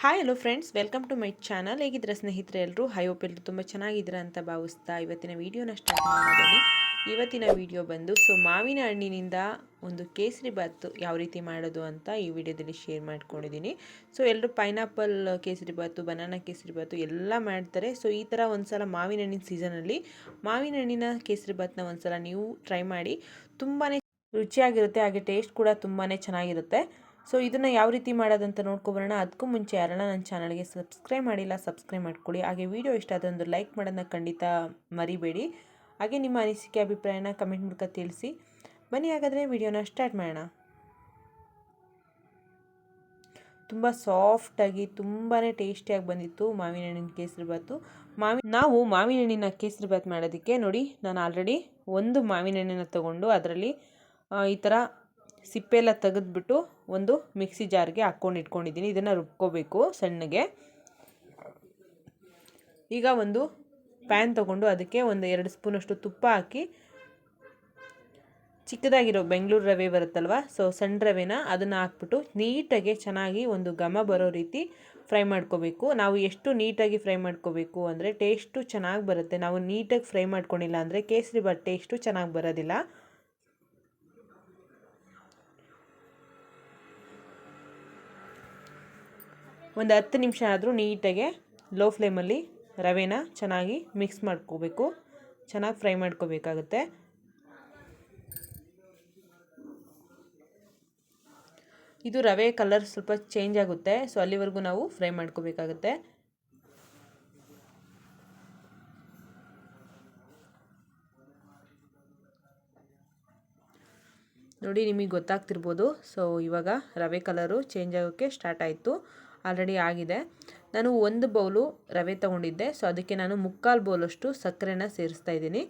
Hi hello friends, welcome to my channel. ಹೇಗಿದ್ರೆ ಸ್ನೇಹಿತರೆ ಎಲ್ಲರೂ ಹೋಪ್ ಎಲ್ಲರೂ ತುಂಬ ಚೆನ್ನಾಗಿದ್ದೀರಾ ಅಂತ ಭಾವಿಸ್ತಾ ಇವತ್ತಿನ ವೀಡಿಯೋನ ಸ್ಟಾರ್ಟ್ ಮಾಡೋದನ್ನು. ಇವತ್ತಿನ ವಿಡಿಯೋ ಬಂದು ಮಾವಿನ ಹಣ್ಣಿನಿಂದ ಒಂದು ಕೇಸರಿ ಬಾತ್ ಯಾವ ರೀತಿ ಮಾಡೋದು ಅಂತ ಈ ವಿಡಿಯೋದಲ್ಲಿ ಶೇರ್ ಮಾಡ್ಕೊಂಡಿದ್ದೀನಿ. ಎಲ್ಲರೂ ಪೈನಾಪಲ್ ಕೇಸರಿ ಬಾತು, ಬನಾನಾ ಕೇಸರಿ ಬಾತು ಎಲ್ಲ ಮಾಡ್ತಾರೆ. ಈ ಥರ ಒಂದ್ಸಲ ಮಾವಿನ ಹಣ್ಣಿನ ಸೀಸನಲ್ಲಿ ಮಾವಿನ ಹಣ್ಣಿನ ಕೇಸರಿ ಬಾತ್ನ ಒಂದ್ಸಲ ನೀವು ಟ್ರೈ ಮಾಡಿ. ತುಂಬಾ ರುಚಿಯಾಗಿರುತ್ತೆ, ಹಾಗೆ ಟೇಸ್ಟ್ ಕೂಡ ತುಂಬಾ ಚೆನ್ನಾಗಿರುತ್ತೆ. ಇದನ್ನು ಯಾವ ರೀತಿ ಮಾಡೋದಂತ ನೋಡ್ಕೊಬರೋಣ. ಅದಕ್ಕೂ ಮುಂಚೆ ಯಾರನ್ನ ನನ್ನ ಚಾನಲ್ಗೆ ಸಬ್ಸ್ಕ್ರೈಬ್ ಮಾಡಿಲ್ಲ, ಸಬ್ಸ್ಕ್ರೈಬ್ ಮಾಡ್ಕೊಳ್ಳಿ. ಹಾಗೆ ವಿಡಿಯೋ ಇಷ್ಟ ಆದರೆ ಒಂದು ಲೈಕ್ ಮಾಡೋದನ್ನ ಖಂಡಿತ ಮರಿಬೇಡಿ. ಹಾಗೆ ನಿಮ್ಮ ಅನಿಸಿಕೆ ಅಭಿಪ್ರಾಯನ ಕಮೆಂಟ್ ಮೂಲಕ ತಿಳಿಸಿ. ಬನ್ನಿ ಹಾಗಾದರೆ ವಿಡಿಯೋನ ಸ್ಟಾರ್ಟ್ ಮಾಡೋಣ. ತುಂಬ ಸಾಫ್ಟಾಗಿ ತುಂಬಾ ಟೇಸ್ಟಿಯಾಗಿ ಬಂದಿತ್ತು ಮಾವಿನ ಹಣ್ಣಿನ ಕೇಸರಿ ಬಾತು. ನಾವು ಮಾವಿನ ಹಣ್ಣಿನ ಕೇಸರಿ ಬಾತ್ ಮಾಡೋದಕ್ಕೆ ನೋಡಿ, ನಾನು ಆಲ್ರೆಡಿ ಒಂದು ಮಾವಿನ ಹಣ್ಣನ್ನು ತೊಗೊಂಡು ಅದರಲ್ಲಿ ಈ ಥರ ಸಿಪ್ಪೆ ಎಲ್ಲ ತೆಗೆದ್ಬಿಟ್ಟು ಒಂದು ಮಿಕ್ಸಿ ಜಾರ್ಗೆ ಹಾಕ್ಕೊಂಡು ಇಟ್ಕೊಂಡಿದ್ದೀನಿ. ಇದನ್ನು ರುಬ್ಕೋಬೇಕು ಸಣ್ಣಗೆ. ಈಗ ಒಂದು ಪ್ಯಾನ್ ತೊಗೊಂಡು ಅದಕ್ಕೆ ಒಂದು 2 ಸ್ಪೂನಷ್ಟು ತುಪ್ಪ ಹಾಕಿ, ಚಿಕ್ಕದಾಗಿರೋ ಬೆಂಗಳೂರು ರವೆ ಬರುತ್ತಲ್ವ, ಸಣ್ಣ ರವೆನ ಅದನ್ನು ಹಾಕ್ಬಿಟ್ಟು ನೀಟಾಗಿ ಚೆನ್ನಾಗಿ ಒಂದು ಘಮ ಬರೋ ರೀತಿ ಫ್ರೈ ಮಾಡ್ಕೋಬೇಕು. ನಾವು ಎಷ್ಟು ನೀಟಾಗಿ ಫ್ರೈ ಮಾಡ್ಕೋಬೇಕು ಅಂದರೆ ಟೇಸ್ಟು ಚೆನ್ನಾಗಿ ಬರುತ್ತೆ. ನಾವು ನೀಟಾಗಿ ಫ್ರೈ ಮಾಡ್ಕೊಂಡಿಲ್ಲ ಅಂದರೆ ಕೇಸರಿ ಬಾತ್ ಟೇಸ್ಟು ಚೆನ್ನಾಗಿ ಬರೋದಿಲ್ಲ. ಒಂದು 10 ನಿಮಿಷ ಆದರೂ ನೀಟಾಗೆ ಲೋ ಫ್ಲೇಮಲ್ಲಿ ರವೆನ ಚೆನ್ನಾಗಿ ಮಿಕ್ಸ್ ಮಾಡ್ಕೋಬೇಕು, ಚೆನ್ನಾಗಿ ಫ್ರೈ ಮಾಡ್ಕೋಬೇಕಾಗುತ್ತೆ. ಇದು ರವೆ ಕಲರ್ ಸ್ವಲ್ಪ ಚೇಂಜ್ ಆಗುತ್ತೆ, ಅಲ್ಲಿವರೆಗೂ ನಾವು ಫ್ರೈ ಮಾಡ್ಕೋಬೇಕಾಗುತ್ತೆ. ನೋಡಿ, ನಿಮಗೆ ಗೊತ್ತಾಗ್ತಿರ್ಬೋದು. ಇವಾಗ ರವೆ ಕಲರು ಚೇಂಜ್ ಆಗೋಕ್ಕೆ ಸ್ಟಾರ್ಟ್ ಆಯಿತು, ಆಲ್ರೆಡಿ ಆಗಿದೆ. ನಾನು 1 ಬೌಲು ರವೆ ತೊಗೊಂಡಿದ್ದೆ, ಅದಕ್ಕೆ ನಾನು 3/4 ಬೌಲಷ್ಟು ಸಕ್ಕರೆನ ಸೇರಿಸ್ತಾ ಇದ್ದೀನಿ.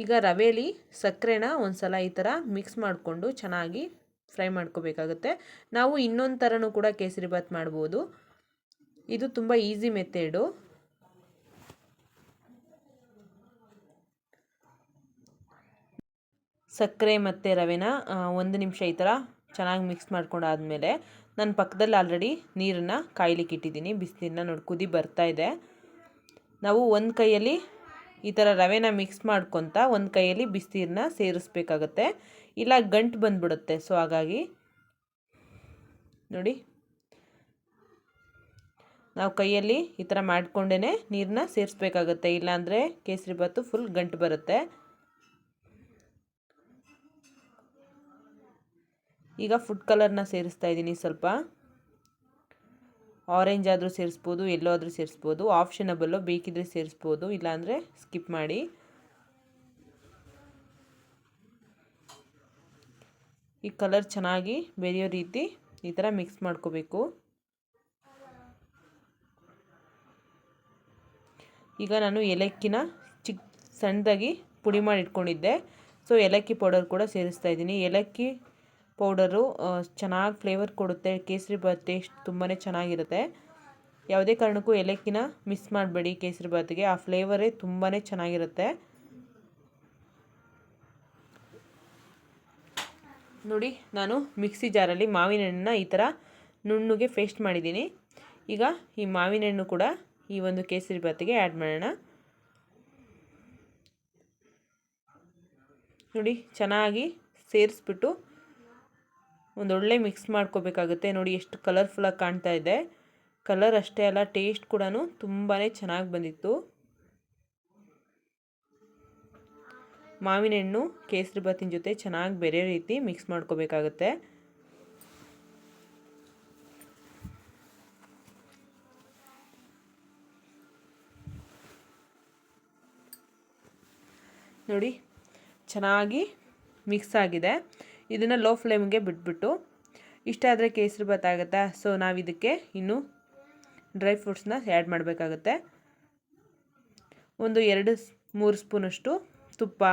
ಈಗ ರವೆಯಲ್ಲಿ ಸಕ್ಕರೆನ ಒಂದ್ಸಲ ಈ ಥರ ಮಿಕ್ಸ್ ಮಾಡಿಕೊಂಡು ಚೆನ್ನಾಗಿ ಫ್ರೈ ಮಾಡ್ಕೋಬೇಕಾಗುತ್ತೆ. ನಾವು ಇನ್ನೊಂದು ಥರನೂ ಕೂಡ ಕೇಸರಿ ಬಾತ್ ಮಾಡ್ಬೋದು. ಇದು ತುಂಬ ಈಸಿ ಮೆಥಡು. ಸಕ್ಕರೆ ಮತ್ತು ರವೆನ 1 ನಿಮಿಷ ಈ ಥರ ಚೆನ್ನಾಗಿ ಮಿಕ್ಸ್ ಮಾಡ್ಕೊಂಡಾದ್ಮೇಲೆ ನಾನು ಪಕ್ಕದಲ್ಲಿ ಆಲ್ರೆಡಿ ನೀರನ್ನು ಕಾಯ್ಲಿಕ್ಕೆ ಇಟ್ಟಿದ್ದೀನಿ. ಬಿಸಿನೀರನ್ನ ನೋಡಿ ಕುದಿ ಬರ್ತಾ ಇದೆ. ನಾವು ಒಂದು ಕೈಯಲ್ಲಿ ಈ ಥರ ರವೆನ ಮಿಕ್ಸ್ ಮಾಡ್ಕೊತ ಒಂದು ಕೈಯಲ್ಲಿ ಬಿಸಿನೀರನ್ನ ಸೇರಿಸ್ಬೇಕಾಗತ್ತೆ, ಇಲ್ಲ ಗಂಟು ಬಂದ್ಬಿಡುತ್ತೆ. ಹಾಗಾಗಿ ನೋಡಿ, ನಾವು ಕೈಯಲ್ಲಿ ಈ ಥರ ಮಾಡ್ಕೊಂಡೇ ನೀರನ್ನ ಸೇರಿಸ್ಬೇಕಾಗತ್ತೆ, ಇಲ್ಲಾಂದರೆ ಕೇಸರಿ ಬಾತು ಫುಲ್ ಗಂಟು ಬರುತ್ತೆ. ಈಗ ಫುಡ್ ಕಲರ್ನ ಸೇರಿಸ್ತಾ ಇದ್ದೀನಿ. ಸ್ವಲ್ಪ ಆರೆಂಜ್ ಆದರೂ ಸೇರಿಸ್ಬೋದು, ಎಲ್ಲೋ ಆದರೂ ಸೇರಿಸ್ಬೋದು, ಆಪ್ಷನಬಲ್ಲು, ಬೇಕಿದ್ರೆ ಸೇರಿಸ್ಬೋದು, ಇಲ್ಲಾಂದರೆ ಸ್ಕಿಪ್ ಮಾಡಿ. ಈ ಕಲರ್ ಚೆನ್ನಾಗಿ ಬೆರೆಯೋ ರೀತಿ ಈ ಥರ ಮಿಕ್ಸ್ ಮಾಡ್ಕೋಬೇಕು. ಈಗ ನಾನು ಏಲಕ್ಕಿನ ಸಣ್ಣದಾಗಿ ಪುಡಿ ಮಾಡಿ ಇಟ್ಕೊಂಡಿದ್ದೆ, ಏಲಕ್ಕಿ ಪೌಡರ್ ಕೂಡ ಸೇರಿಸ್ತಾ ಇದ್ದೀನಿ. ಏಲಕ್ಕಿ ಪೌಡರು ಚೆನ್ನಾಗಿ ಫ್ಲೇವರ್ ಕೊಡುತ್ತೆ, ಕೇಸರಿ ಬಾತ್ ಟೇಸ್ಟ್ ತುಂಬಾ ಚೆನ್ನಾಗಿರುತ್ತೆ. ಯಾವುದೇ ಕಾರಣಕ್ಕೂ ಏಲಕ್ಕಿನ ಮಿಸ್ ಮಾಡಬೇಡಿ ಕೇಸರಿ ಬಾತ್ಗೆ, ಆ ಫ್ಲೇವರೇ ತುಂಬಾ ಚೆನ್ನಾಗಿರುತ್ತೆ. ನೋಡಿ, ನಾನು ಮಿಕ್ಸಿ ಜಾರಲ್ಲಿ ಮಾವಿನ ಹಣ್ಣನ್ನ ಈ ಥರ ನುಣ್ಣಗೆ ಪೇಸ್ಟ್ ಮಾಡಿದ್ದೀನಿ. ಈಗ ಈ ಮಾವಿನ ಹಣ್ಣು ಕೂಡ ಈ ಒಂದು ಕೇಸರಿ ಬಾತಿಗೆ ಆ್ಯಡ್ ಮಾಡೋಣ. ನೋಡಿ, ಚೆನ್ನಾಗಿ ಸೇರಿಸ್ಬಿಟ್ಟು ಒಂದೊಳ್ಳೆ ಮಿಕ್ಸ್ ಮಾಡ್ಕೋಬೇಕಾಗುತ್ತೆ. ನೋಡಿ ಎಷ್ಟು ಕಲರ್ಫುಲ್ಲಾಗಿ ಕಾಣ್ತಾ ಇದೆ. ಕಲರ್ ಅಷ್ಟೇ ಅಲ್ಲ, ಟೇಸ್ಟ್ ಕೂಡ ತುಂಬಾ ಚೆನ್ನಾಗಿ ಬಂದಿತ್ತು. ಮಾವಿನ ಹಣ್ಣು ಕೇಸರಿ ಬಾತಿನ ಜೊತೆ ಚೆನ್ನಾಗಿ ಬೆರೆಯೋ ರೀತಿ ಮಿಕ್ಸ್ ಮಾಡ್ಕೋಬೇಕಾಗುತ್ತೆ. ನೋಡಿ, ಚೆನ್ನಾಗಿ ಮಿಕ್ಸ್ ಆಗಿದೆ. ಇದನ್ನು ಲೋ ಫ್ಲೇಮ್ಗೆ ಬಿಟ್ಬಿಟ್ಟು, ಇಷ್ಟ ಆದರೆ ಕೇಸರಿ ಬಾತ್ ಆಗುತ್ತಾ. ನಾವು ಇದಕ್ಕೆ ಇನ್ನು ಡ್ರೈ ಫ್ರೂಟ್ಸ್ನ ಆ್ಯಡ್ ಮಾಡಬೇಕಾಗುತ್ತೆ. ಒಂದು 2-3 ಸ್ಪೂನಷ್ಟು ತುಪ್ಪ,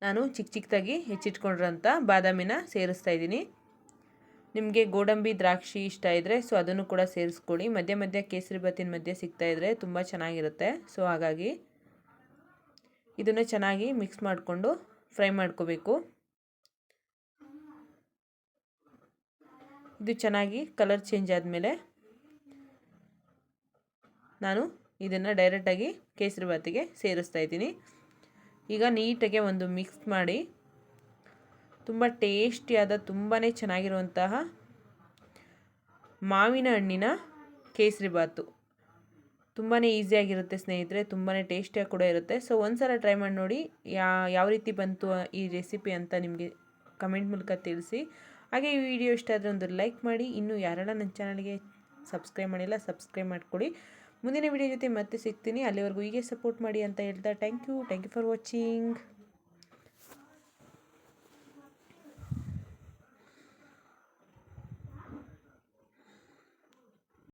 ನಾನು ಚಿಕ್ಕದಾಗಿ ಹೆಚ್ಚಿಟ್ಕೊಂಡಿರೋಂಥ ಬಾದಾಮಿನ ಸೇರಿಸ್ತಾ ಇದ್ದೀನಿ. ನಿಮಗೆ ಗೋಡಂಬಿ, ದ್ರಾಕ್ಷಿ ಇಷ್ಟ ಇದ್ದರೆ ಅದನ್ನು ಕೂಡ ಸೇರಿಸ್ಕೊಳ್ಳಿ. ಮಧ್ಯ ಮಧ್ಯ ಕೇಸರಿ ಬಾತಿನ ಮಧ್ಯೆ ಸಿಗ್ತಾಯಿದ್ರೆ ತುಂಬ ಚೆನ್ನಾಗಿರುತ್ತೆ. ಹಾಗಾಗಿ ಇದನ್ನು ಚೆನ್ನಾಗಿ ಮಿಕ್ಸ್ ಮಾಡಿಕೊಂಡು ಫ್ರೈ ಮಾಡ್ಕೋಬೇಕು. ಇದು ಚೆನ್ನಾಗಿ ಕಲರ್ ಚೇಂಜ್ ಆದಮೇಲೆ ನಾನು ಇದನ್ನು ಡೈರೆಕ್ಟಾಗಿ ಕೇಸರಿಬಾತಿಗೆ ಸೇರಿಸ್ತಾ ಇದ್ದೀನಿ. ಈಗ ನೀಟಾಗಿ ಒಂದು ಮಿಕ್ಸ್ ಮಾಡಿ ತುಂಬ ಟೇಸ್ಟಿಯಾದ ತುಂಬಾ ಚೆನ್ನಾಗಿರುವಂತಹ ಮಾವಿನ ಹಣ್ಣಿನ ಕೇಸರಿಬಾತು ತುಂಬಾ ಈಸಿಯಾಗಿರುತ್ತೆ ಸ್ನೇಹಿತರೆ, ತುಂಬಾ ಟೇಸ್ಟಿಯಾಗಿ ಕೂಡ ಇರುತ್ತೆ. ಸೊ ಒಂದ್ಸಲ ಟ್ರೈ ಮಾಡಿ ನೋಡಿ ಯಾವ ರೀತಿ ಬಂತು ಈ ರೆಸಿಪಿ ಅಂತ ನಿಮಗೆ ಕಮೆಂಟ್ ಮೂಲಕ ತಿಳಿಸಿ. ಹಾಗೆ ಈ ವಿಡಿಯೋ ಇಷ್ಟ ಆದರೆ ಒಂದು ಲೈಕ್ ಮಾಡಿ. ಇನ್ನೂ ಯಾರೆಲ್ಲ ನನ್ನ ಚಾನಲ್ಗೆ ಸಬ್ಸ್ಕ್ರೈಬ್ ಮಾಡಿಲ್ಲ ಸಬ್ಸ್ಕ್ರೈಬ್ ಮಾಡಿಕೊಡಿ. ಮುಂದಿನ ವಿಡಿಯೋ ಜೊತೆ ಮತ್ತೆ ಸಿಗ್ತೀನಿ. ಅಲ್ಲಿವರೆಗೂ ಹೀಗೆ ಸಪೋರ್ಟ್ ಮಾಡಿ ಅಂತ ಹೇಳ್ತಾ ಥ್ಯಾಂಕ್ ಯು ಫಾರ್ ವಾಚಿಂಗ್.